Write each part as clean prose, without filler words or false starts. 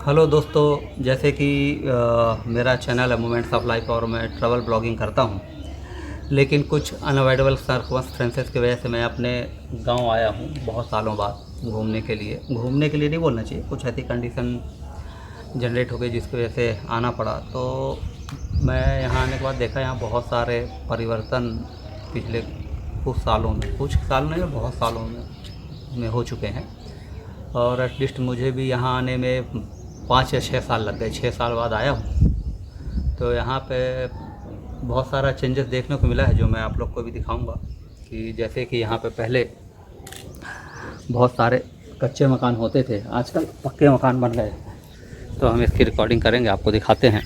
Hello दोस्तों, जैसे कि मेरा चैनल है मोमेंट्स ऑफ लाइफ और मैं ट्रैवल ब्लॉगिंग करता हूं। लेकिन कुछ अनअवॉइडेबल सर्कमस्टेंसेस की वजह से मैं अपने गांव आया हूं बहुत सालों बाद घूमने के लिए नहीं बोलना चाहिए, कुछ ऐसी कंडीशन जनरेट हो गई जिसकी वजह से आना पड़ा। तो मैं यहाँ आने के बाद देखा यहाँ बहुत सारे परिवर्तन पिछले कुछ सालों नहीं, बहुत सालों में हो चुके हैं। और एटलीस्ट मुझे भी यहाँ आने में 5 या 6 साल लग गए। 6 साल बाद आया हूँ, तो यहाँ पे बहुत सारा चेंजेस देखने को मिला है जो मैं आप लोग को भी दिखाऊंगा। कि जैसे कि यहाँ पे पहले बहुत सारे कच्चे मकान होते थे, आजकल पक्के मकान बन गए। तो हम इसकी रिकॉर्डिंग करेंगे, आपको दिखाते हैं।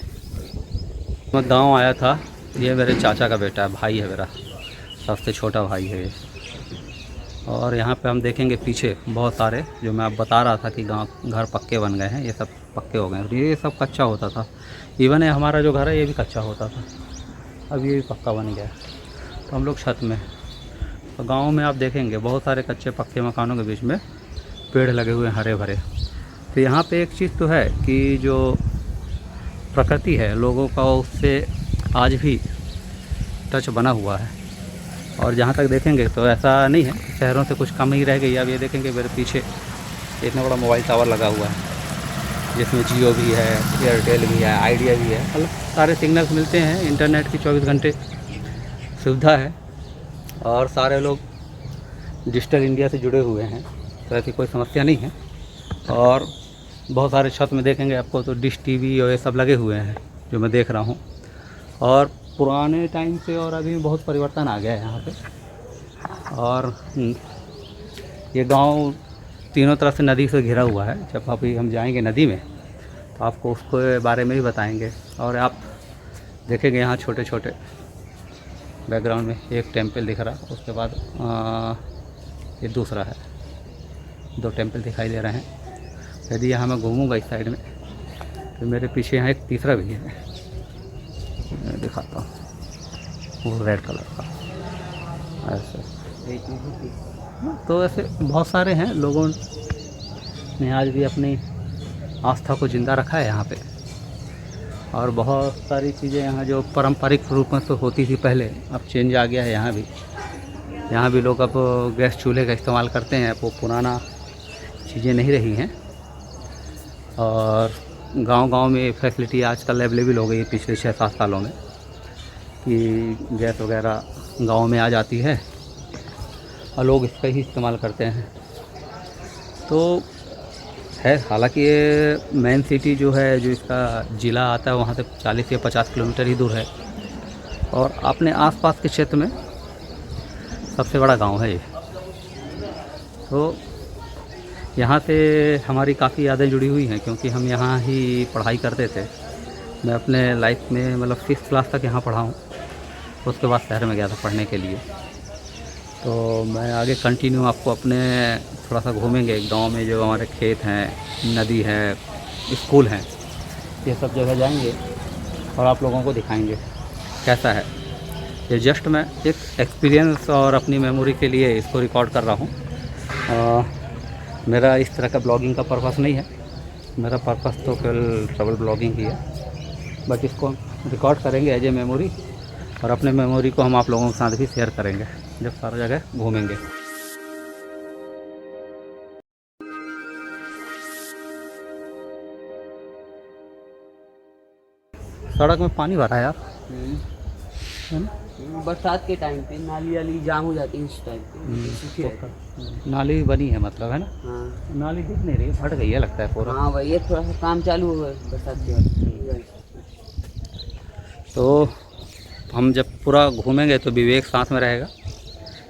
मैं गांव आया था, ये मेरे चाचा का बेटा है, भाई है मेरा, सबसे छोटा भाई है ये। और यहाँ पे हम देखेंगे पीछे बहुत सारे, जो मैं आप बता रहा था कि गांव घर पक्के बन गए हैं, ये सब पक्के हो गए हैं। ये सब कच्चा होता था, इवन है हमारा जो घर है ये भी कच्चा होता था, अब ये भी पक्का बन गया। तो हम लोग छत में, तो गांव में आप देखेंगे बहुत सारे कच्चे पक्के मकानों के बीच में पेड़ लगे हुए हैं हरे भरे। तो यहाँ पे एक चीज़ तो है कि जो प्रकृति है लोगों का, उससे आज भी टच बना हुआ है। और जहाँ तक देखेंगे तो ऐसा नहीं है, शहरों से कुछ कम ही रह गई। अब ये देखेंगे मेरे पीछे इतना बड़ा मोबाइल टावर लगा हुआ है, जिसमें जियो भी है, एयरटेल भी है, आइडिया भी है, मतलब सारे सिग्नल्स मिलते हैं। इंटरनेट की 24 घंटे सुविधा है और सारे लोग डिजिटल इंडिया से जुड़े हुए हैं, तो ऐसी कोई समस्या नहीं है। और बहुत सारे छत में देखेंगे आपको तो डिश टीवी और ये सब लगे हुए हैं जो मैं देख रहा हूँ। और पुराने टाइम से और अभी बहुत परिवर्तन आ गया है यहाँ पे। और ये गांव तीनों तरफ से नदी से घिरा हुआ है। जब अभी हम जाएंगे नदी में तो आपको उसके बारे में भी बताएंगे। और आप देखेंगे यहाँ छोटे छोटे बैकग्राउंड में एक टेम्पल दिख रहा है, उसके बाद ये दूसरा है, 2 टेम्पल दिखाई दे रहे हैं। यदि यहाँ मैं घूमूँगा इस साइड में तो मेरे पीछे यहाँ एक तीसरा भी है, मैं दिखाता हूँ, वो रेड कलर का ऐसे। तो ऐसे बहुत सारे हैं, लोगों ने आज भी अपनी आस्था को ज़िंदा रखा है यहाँ पे। और बहुत सारी चीज़ें यहाँ जो पारंपरिक रूप में से होती थी पहले, अब चेंज आ गया है यहाँ भी। यहाँ भी लोग अब गैस चूल्हे का इस्तेमाल करते हैं, वो पुराना चीज़ें नहीं रही हैं। और गांव-गांव में फैसिलिटी आजकल अवेलेबल हो गई है पिछले 6-7 सालों में, कि गैस वगैरह गांव में आ जाती है और लोग इसका ही इस्तेमाल करते हैं। तो है, हालांकि ये मेन सिटी जो है, जो इसका ज़िला आता है, वहाँ से 40 या 50 किलोमीटर ही दूर है। और अपने आसपास के क्षेत्र में सबसे बड़ा गांव है ये। तो यहाँ से हमारी काफ़ी यादें जुड़ी हुई हैं, क्योंकि हम यहाँ ही पढ़ाई करते थे। मैं अपने लाइफ में मतलब 6th क्लास तक यहाँ पढ़ा हूँ, उसके बाद शहर में गया था पढ़ने के लिए। तो मैं आगे कंटिन्यू आपको अपने थोड़ा सा घूमेंगे गांव में, जो हमारे खेत हैं, नदी है, स्कूल हैं, ये सब जगह जाएंगे और आप लोगों को दिखाएंगे कैसा है। ये जस्ट मैं एक एक्सपीरियंस और अपनी मेमोरी के लिए इसको रिकॉर्ड कर रहा हूँ। मेरा इस तरह का ब्लॉगिंग का पर्पस नहीं है, मेरा पर्पस तो केवल ट्रैवल ब्लॉगिंग ही है। बट इसको रिकॉर्ड करेंगे एज ए मेमोरी, और अपने मेमोरी को हम आप लोगों के साथ भी शेयर करेंगे जब सारा जगह घूमेंगे। सड़क में पानी भरा है यार, है ना? बरसात के टाइम पे नाली वाली जाम हो जाती है इस टाइम पे, सूखी रहती है। नाली भी बनी है मतलब, है ना? हाँ नाली दिख नहीं रही, फट गई है लगता है पूरा। हाँ भाई, ये थोड़ा सा काम चालू हुआ है बरसात के बाद। तो हम जब पूरा घूमेंगे तो विवेक साथ में रहेगा,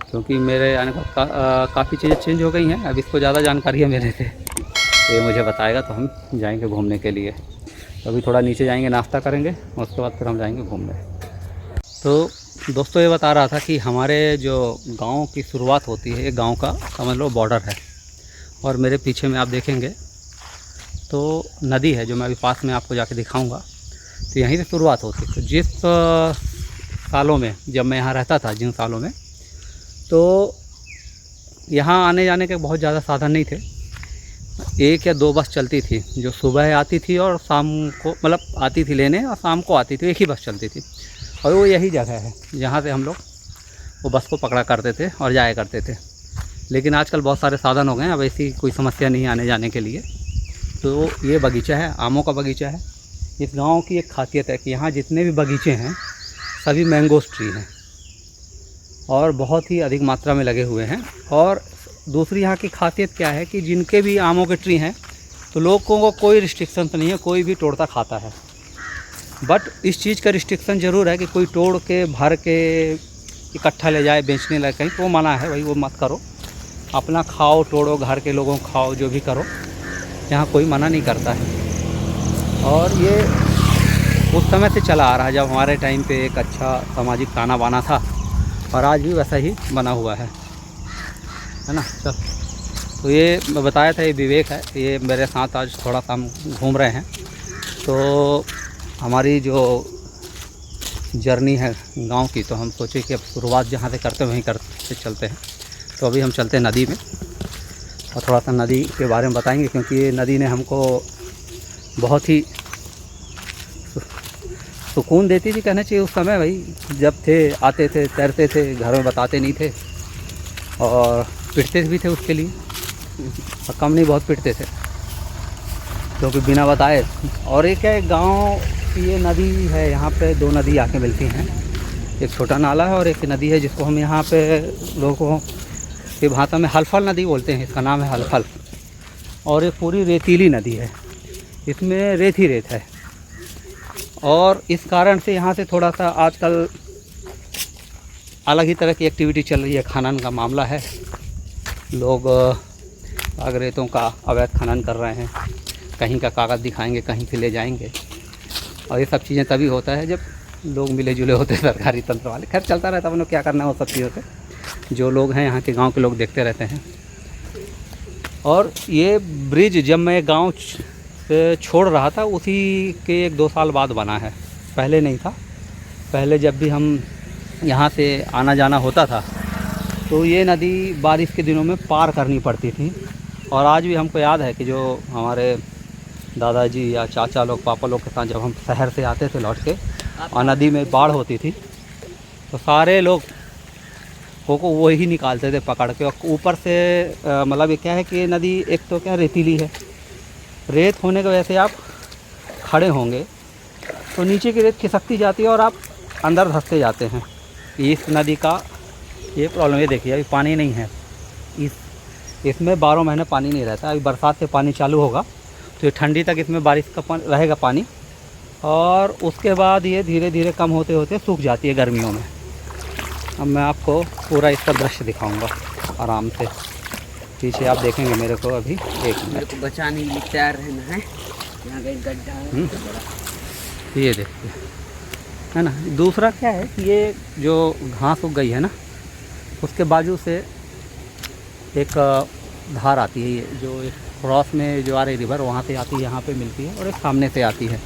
क्योंकि मेरे आने का काफ़ी चीज़ें चेंज हो गई हैं। अब इसको ज़्यादा जानकारी है मेरे से, तो ये मुझे बताएगा, तो हम जाएंगे घूमने के लिए। तो अभी थोड़ा नीचे जाएंगे, नाश्ता करेंगे, उसके बाद फिर हम जाएंगे घूमने। तो दोस्तों, ये बता रहा था कि हमारे जो गांव की शुरुआत होती है, ये गांव का समझ लो बॉर्डर है। और मेरे पीछे में आप देखेंगे तो नदी है, जो मैं अभी पास में आपको जाके दिखाऊंगा। तो यहीं से शुरुआत होती है। तो जिस सालों में जब मैं यहाँ रहता था, जिन सालों में, तो यहाँ आने जाने के बहुत ज़्यादा साधन नहीं थे। 1 या 2 बस चलती थी, जो सुबह आती थी और शाम को, मतलब आती थी लेने और शाम को आती थी, एक ही बस चलती थी। और वो यही जगह है जहाँ से हम लोग वो बस को पकड़ा करते थे और जाया करते थे। लेकिन आजकल बहुत सारे साधन हो गए हैं, अब ऐसी कोई समस्या नहीं आने जाने के लिए। तो ये बगीचा है, आमों का बगीचा है। इस गांव की एक खासियत है कि यहाँ जितने भी बगीचे हैं सभी मैंगोस ट्री हैं और बहुत ही अधिक मात्रा में लगे हुए हैं। और दूसरी यहाँ की खासियत क्या है कि जिनके भी आमों के ट्री हैं तो लोगों को कोई रिस्ट्रिक्शन तो नहीं है, कोई भी तोड़ता खाता है। बट इस चीज़ का रिस्ट्रिक्शन ज़रूर है कि कोई तोड़ के भर के इकट्ठा ले जाए बेचने लगे कहीं, तो वो मना है भाई, वो मत करो। अपना खाओ, तोड़ो, घर के लोगों को खाओ, जो भी करो, यहाँ कोई मना नहीं करता है। और ये उस समय से चला आ रहा है जब हमारे टाइम पे एक अच्छा सामाजिक ताना बाना था, और आज भी वैसा ही बना हुआ है ना। चल, तो ये मैं बताया था, ये विवेक है, ये मेरे साथ आज थोड़ा सा हम घूम रहे हैं। तो हमारी जो जर्नी है गांव की, तो हम सोचे कि अब शुरुआत जहाँ से करते हैं वहीं करते चलते हैं। तो अभी हम चलते हैं नदी में और थोड़ा सा नदी के बारे में बताएंगे, क्योंकि ये नदी ने हमको बहुत ही सुकून देती थी, कहना चाहिए। उस समय भाई जब थे, आते थे, तैरते थे, घर में बताते नहीं थे और पिटते भी थे उसके लिए, और कम नहीं बहुत पिटते थे, क्योंकि बिना बताए। और एक है गांव की ये नदी है, यहाँ पे 2 नदी आके मिलती हैं, एक छोटा नाला है और एक नदी है जिसको हम यहाँ पे लोगों की भाषा में हलफल नदी बोलते हैं, इसका नाम है हलफल। और ये पूरी रेतीली नदी है, इसमें रेत ही रेत है। और इस कारण से यहाँ से थोड़ा सा आजकल अलग ही तरह की एक्टिविटी चल रही है, खनन का मामला है। लोग आग रेतों का अवैध खनन कर रहे हैं, कहीं का कागज़ दिखाएंगे, कहीं से ले जाएंगे। और ये सब चीज़ें तभी होता है जब लोग मिले जुले होते हैं, सरकारी तंत्र वाले। खैर चलता रहता है, उन्हें क्या करना है वो सब चीज़ों से, जो लोग हैं यहाँ के गांव के लोग देखते रहते हैं। और ये ब्रिज जब मैं गांव से छोड़ रहा था उसी के 1-2 साल बाद बना है, पहले नहीं था। पहले जब भी हम यहाँ से आना जाना होता था तो ये नदी बारिश के दिनों में पार करनी पड़ती थी। और आज भी हमको याद है कि जो हमारे दादाजी या चाचा लोग, पापा लोग के साथ जब हम शहर से आते थे लौट के और नदी में बाढ़ होती थी, तो सारे लोग को वही निकालते थे पकड़ के। और ऊपर से मतलब ये क्या है कि ये नदी एक तो क्या रेतीली है, रेत होने की वजह से आप खड़े होंगे तो नीचे की रेत खिसकती जाती है और आप अंदर धंसते जाते हैं। इस नदी का ये प्रॉब्लम, ये देखिए अभी पानी नहीं है, इसमें 12 महीने पानी नहीं रहता। अभी बरसात से पानी चालू होगा तो ये ठंडी तक इसमें बारिश का पानी रहेगा पानी, और उसके बाद ये धीरे धीरे कम होते होते सूख जाती है गर्मियों में। अब मैं आपको पूरा इसका दृश्य दिखाऊंगा आराम से, पीछे आप देखेंगे मेरे को अभी। एक मिनट, बचाने के लिए तैयार रहना है। यहाँ का एक गड्ढा है बड़ा, ये देखिए, है ना। दूसरा क्या है कि ये जो घास उग गई है ना, उसके बाजू से एक धार आती है, ये जो एक क्रॉस में जो आ रही रिवर वहाँ से आती है, यहाँ पे मिलती है, और एक सामने से आती है,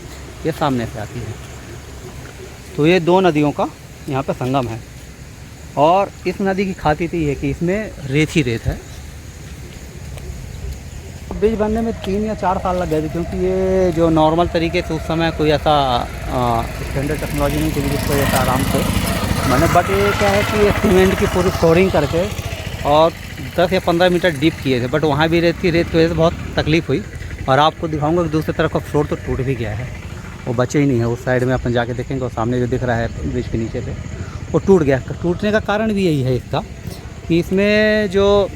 ये सामने से आती है। तो ये 2 नदियों का यहाँ पे संगम है। और इस नदी की खासियत ये है कि इसमें रेत ही रेत है। ब्रिज बनने में 3 या 4 साल लग गए थे, क्योंकि ये जो नॉर्मल तरीके से उस समय कोई ऐसा स्टैंडर्ड टेक्नोलॉजी नहीं थी जिसको ऐसा आराम से बने। बट ये क्या है कि ये सीमेंट की पूरी फ्लोरिंग करके और 10 या 15 मीटर डीप किए थे। बट वहाँ भी रेत की वजह से बहुत तकलीफ़ हुई। और आपको दिखाऊंगा कि दूसरी तरफ का फ्लोर तो टूट भी गया है, वो बचे ही नहीं है। उस साइड में अपन जाके देखेंगे, और सामने जो दिख रहा है ब्रिज के नीचे से, वो टूट गया। टूटने का कारण भी यही है इसका कि इसमें जो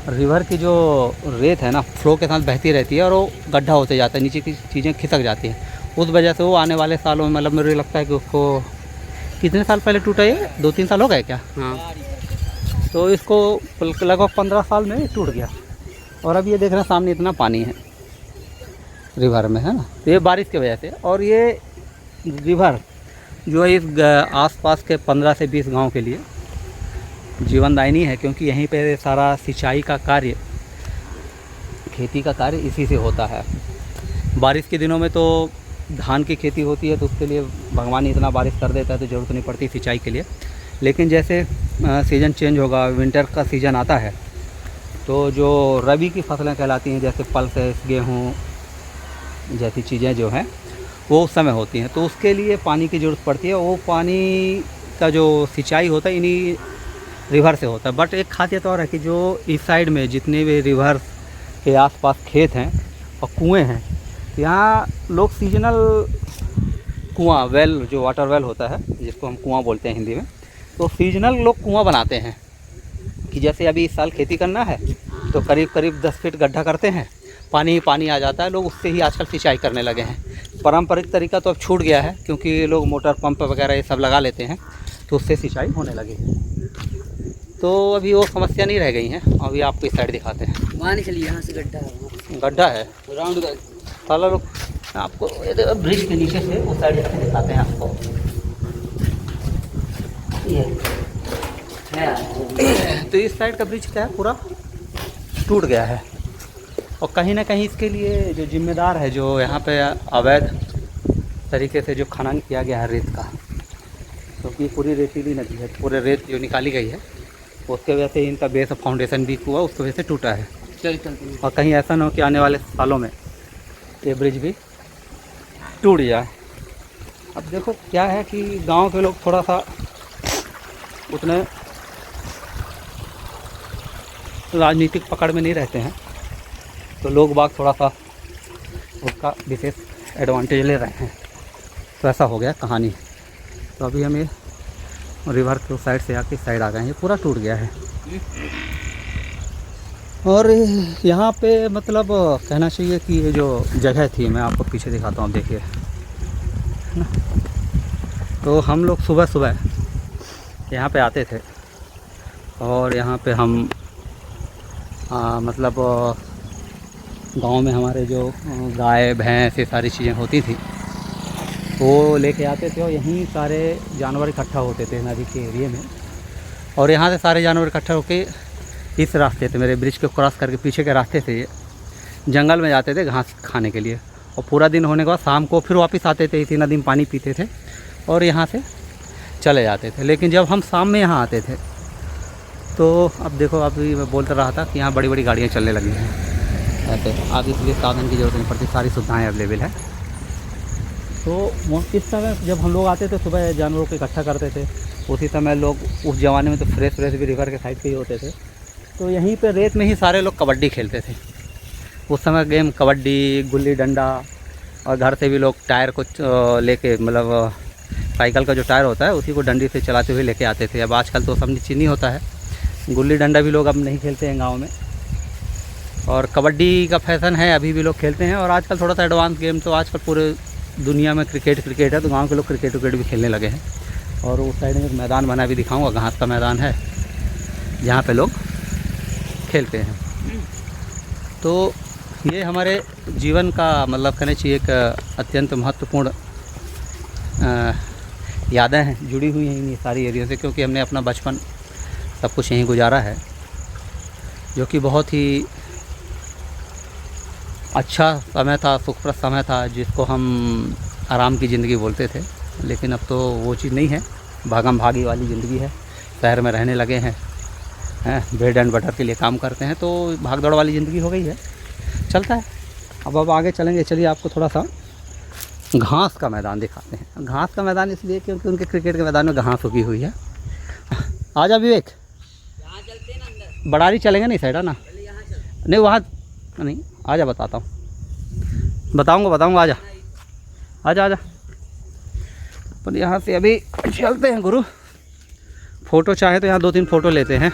रिवर की जो रेत है ना, फ्लो के साथ बहती रहती है और वो गड्ढा होते जाता है, नीचे की चीज़ें खिसक जाती हैं। उस वजह से वो आने वाले सालों में, मतलब मुझे लगता है कि उसको कितने साल पहले टूटा, ये 2-3 साल हो गए क्या? हाँ, तो इसको लगभग 15 साल में टूट गया। और अब ये देख रहे हैं सामने इतना पानी है रिवर में, है ना। तो ये बारिश की वजह से। और ये रिवर जो है इस आसपास के 15 से 20 गांव के लिए जीवनदायिनी है, क्योंकि यहीं पे सारा सिंचाई का कार्य, खेती का कार्य इसी से होता है। बारिश के दिनों में तो धान की खेती होती है, तो उसके लिए भगवान इतना बारिश कर देता है तो ज़रूरत नहीं पड़ती सिंचाई के लिए। लेकिन जैसे सीज़न चेंज होगा, विंटर का सीज़न आता है, तो जो रबी की फसलें कहलाती हैं जैसे पल्सेस, गेहूँ जैसी चीज़ें जो हैं वो उस समय होती हैं, तो उसके लिए पानी की ज़रूरत पड़ती है। वो पानी का जो सिंचाई होता है इन्हीं रिवर से होता है। बट एक खासियत और है कि जो इस साइड में जितने भी रिवर के आसपास खेत हैं और कुएं हैं, यहाँ लोग सीजनल कुआं, वेल जो वाटर वेल होता है जिसको हम कुआं बोलते हैं हिंदी में, तो सीजनल लोग कुआं बनाते हैं कि जैसे अभी इस साल खेती करना है तो करीब करीब 10 फीट गड्ढा करते हैं, पानी ही पानी आ जाता है। लोग उससे ही आजकल सिंचाई करने लगे हैं। पारंपरिक तरीका तो अब छूट गया है क्योंकि लोग मोटर पंप वगैरह ये सब लगा लेते हैं, तो उससे सिंचाई होने लगी है। तो अभी वो समस्या नहीं रह गई हैं। अभी आपको इस साइड दिखाते हैं। वहाँ नहीं चलिए, यहाँ से गड्ढा है, गड्ढा है राउंड का। साला लोग आपको ब्रिज के नीचे से उस साइड जाके दिखाते हैं आपको। ये है तो इस साइड का ब्रिज क्या है, पूरा टूट गया है। और कहीं ना कहीं इसके लिए जो जिम्मेदार है, जो यहाँ पे अवैध तरीके से जो खनन किया गया है रेत का, क्योंकि पूरी रेतीली नदी है, पूरे रेत जो निकाली गई है उसके वजह से इनका बेस फाउंडेशन वीक हुआ, उसकी वजह से टूटा है। और कहीं ऐसा ना हो कि आने वाले सालों में ये ब्रिज भी टूट जाए। अब देखो क्या है कि गांव के लोग थोड़ा सा उतने राजनीतिक पकड़ में नहीं रहते हैं, तो लोग बाग थोड़ा सा उसका विशेष एडवांटेज ले रहे हैं। तो ऐसा हो गया कहानी। तो अभी हम ये रिवर के उस साइड से आके इस साइड आ गए हैं। ये पूरा टूट गया है। और यहाँ पे मतलब कहना चाहिए कि ये जो जगह थी, मैं आपको पीछे दिखाता हूँ, देखिए ना। तो हम लोग सुबह सुबह यहाँ पे आते थे और यहाँ पे हम मतलब गांव में हमारे जो गाय भैंस ये सारी चीज़ें होती थी वो लेके आते थे और यहीं सारे जानवर इकट्ठा होते थे नदी के एरिए में। और यहाँ से सारे जानवर इकट्ठा होके इस रास्ते से, मेरे ब्रिज को क्रॉस करके पीछे के रास्ते से ये जंगल में जाते थे घास खाने के लिए। और पूरा दिन होने के बाद शाम को फिर वापस आते थे, इसी नदी में पानी पीते थे और यहाँ से चले जाते थे। लेकिन जब हम शाम में यहाँ आते थे तो अब देखो, अभी मैं बोलता रहा था कि यहाँ बड़ी बड़ी गाड़ियाँ चलने लगी हैं ऐसे। आगे के लिए साधन की ज़रूरत नहीं पड़ती, सारी सुविधाएँ अवेलेबल है। तो इस समय जब हम लोग आते थे सुबह जानवरों को इकट्ठा करते थे, उसी समय लोग उस ज़माने में तो फ्रेश भी रिवर के साइड पे ही होते थे, तो यहीं पे रेत में ही सारे लोग कबड्डी खेलते थे। उस समय गेम कबड्डी, गुल्ली डंडा, और घर से भी लोग टायर को लेके, मतलब साइकिल का जो टायर होता है उसी को डंडी से चलाते हुए लेके आते थे। अब आजकल तो सब नीचे नहीं होता है, गुल्ली डंडा भी लोग अब नहीं खेलते हैं गाँव में। और कबड्डी का फैशन है, अभी भी लोग खेलते हैं। और आजकल थोड़ा सा एडवांस गेम तो आजकल पूरे दुनिया में क्रिकेट है, तो गांव के लोग क्रिकेट भी खेलने लगे हैं। और उस साइड में एक मैदान बना भी दिखाऊंगा, घास का मैदान है जहाँ पे लोग खेलते हैं। तो ये हमारे जीवन का मतलब कहना चाहिए एक अत्यंत महत्वपूर्ण यादें हैं, जुड़ी हुई हैं इन सारी एरिया से, क्योंकि हमने अपना बचपन सब कुछ यहीं गुजारा है, जो कि बहुत ही अच्छा समय था, सुखप्रद समय था, जिसको हम आराम की ज़िंदगी बोलते थे। लेकिन अब तो वो चीज़ नहीं है, भागम भागी वाली ज़िंदगी है। शहर में रहने लगे हैं, ब्रेड एंड बटर के लिए काम करते हैं, तो भाग दौड़ वाली ज़िंदगी हो गई है, चलता है। अब आगे चलेंगे, चलिए आपको थोड़ा सा घास का मैदान दिखाते हैं। घास का मैदान इसलिए क्योंकि उनके क्रिकेट के मैदान में घास उगी हुई है। आजा विवेक, बड़ारी चलेंगे नहीं साइड है ना, नहीं वहाँ नहीं, आजा बताता हूँ, बताऊँगा आजा आजा आजा। पर यहाँ से अभी चलते हैं गुरु, फ़ोटो चाहे तो यहाँ 2-3 फ़ोटो लेते हैं।